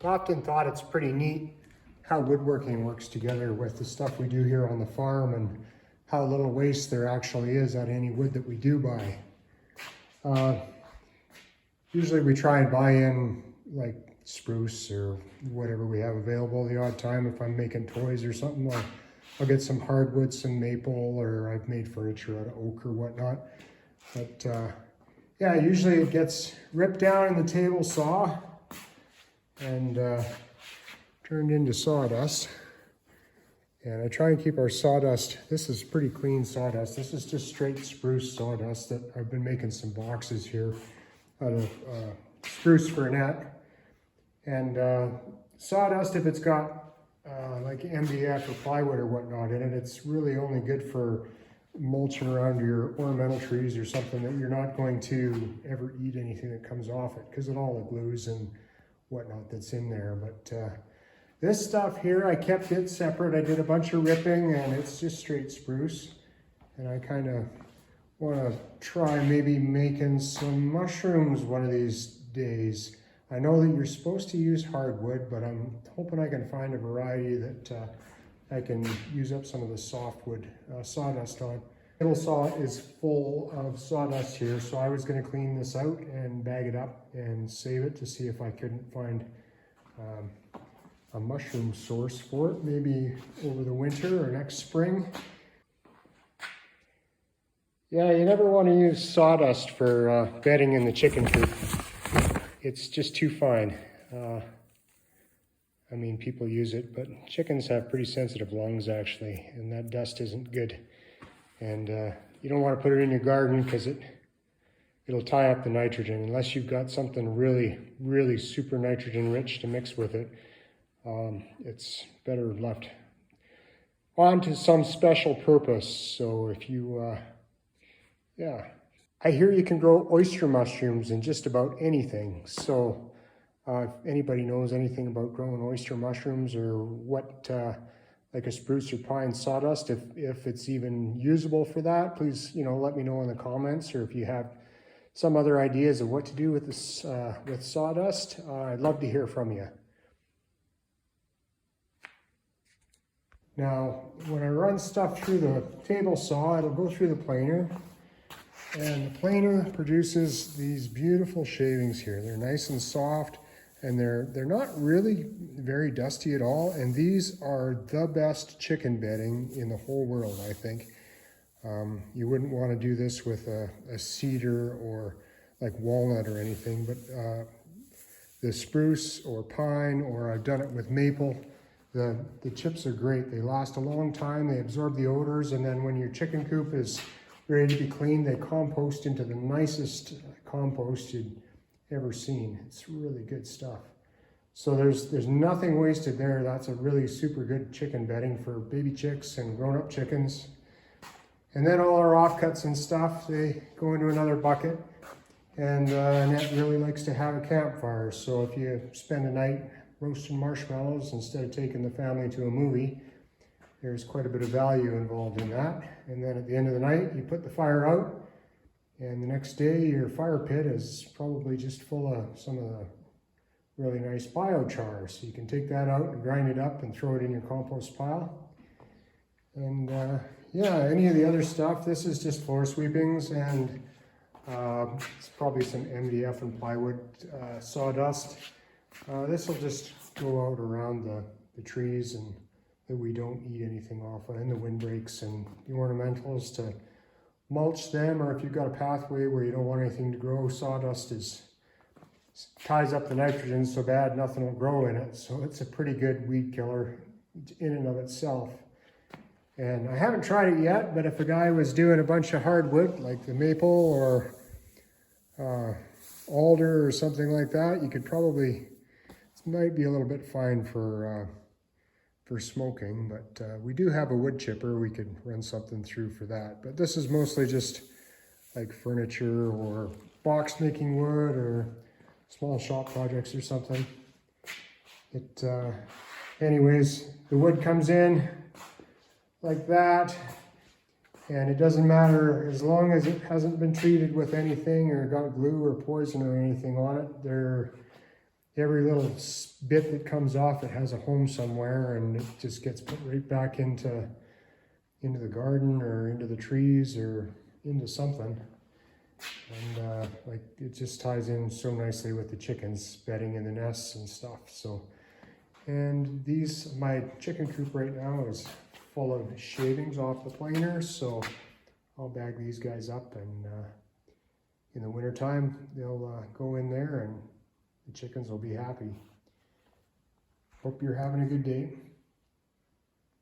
Often thought it's pretty neat how woodworking works together with the stuff we do here on the farm and how little waste there actually is on any wood that we do buy. Usually we try and buy in like spruce or whatever we have available the odd time. If I'm making toys or something, I'll get some hardwood, some maple, or I've made furniture out of oak or whatnot. But yeah, usually it gets ripped down in the table saw and turned into sawdust. And I try and keep our sawdust, this is pretty clean sawdust. This is just straight spruce sawdust that I've been making some boxes here out of spruce fernet. And sawdust, if it's got like MDF or plywood or whatnot in it, it's really only good for mulching around your ornamental trees or something that you're not going to ever eat anything that comes off it because of all the glues and whatnot that's in there. But this stuff here, I kept it separate. I did a bunch of ripping and it's just straight spruce. And I kind of want to try maybe making some mushrooms one of these days. I know that you're supposed to use hardwood, but I'm hoping I can find a variety that I can use up some of the softwood sawdust on. Table saw is full of sawdust here, so I was going to clean this out and bag it up and save it to see if I couldn't find a mushroom source for it, maybe over the winter or next spring. Yeah, you never want to use sawdust for bedding in the chicken coop. It's just too fine. I mean, people use it, but chickens have pretty sensitive lungs actually, and that dust isn't good. And you don't want to put it in your garden because it'll tie up the nitrogen. Unless you've got something really, really super nitrogen rich to mix with it, it's better left on to some special purpose. So if you, yeah. I hear you can grow oyster mushrooms in just about anything. So if anybody knows anything about growing oyster mushrooms or what, like a spruce or pine sawdust, if it's even usable for that, please, let me know in the comments. Or if you have some other ideas of what to do with this, with sawdust, I'd love to hear from you. Now, when I run stuff through the table saw, it'll go through the planer. And the planer produces these beautiful shavings here. They're nice and soft, and they're not really very dusty at all. And these are the best chicken bedding in the whole world, I think. You wouldn't want to do this with a cedar or like walnut or anything, but the spruce or pine, or I've done it with maple. The chips are great. They last a long time. They absorb the odors, and then when your chicken coop is ready to be cleaned, they compost into the nicest compost you'd ever seen. It's really good stuff. So there's nothing wasted there. That's a really super good chicken bedding for baby chicks and grown-up chickens. And then all our offcuts and stuff, they go into another bucket. And Annette really likes to have a campfire. So if you spend a night roasting marshmallows instead of taking the family to a movie, there's quite a bit of value involved in that. And then at the end of the night, you put the fire out, and the next day your fire pit is probably just full of some of the really nice biochar. So you can take that out and grind it up and throw it in your compost pile. And yeah, any of the other stuff, this is just floor sweepings, and it's probably some MDF and plywood sawdust. This will just go out around the trees and that we don't eat anything off of, and the windbreaks and the ornamentals to mulch them, or if you've got a pathway where you don't want anything to grow, sawdust ties up the nitrogen so bad nothing will grow in it. So it's a pretty good weed killer in and of itself. And I haven't tried it yet, but if a guy was doing a bunch of hardwood, like the maple or alder or something like that, you could probably, it might be a little bit fine for smoking, but we do have a wood chipper. We could run something through for that. But this is mostly just like furniture or box making wood or small shop projects or something. Anyways, the wood comes in like that, and it doesn't matter as long as it hasn't been treated with anything or got glue or poison or anything on it. every little bit that comes off it has a home somewhere, and it just gets put right back into the garden or into the trees or into something. And like it just ties in so nicely with the chickens bedding in the nests and stuff. So, and my chicken coop right now is full of shavings off the planers, so I'll bag these guys up, and in the wintertime they'll go in there and the chickens will be happy. Hope you're having a good day.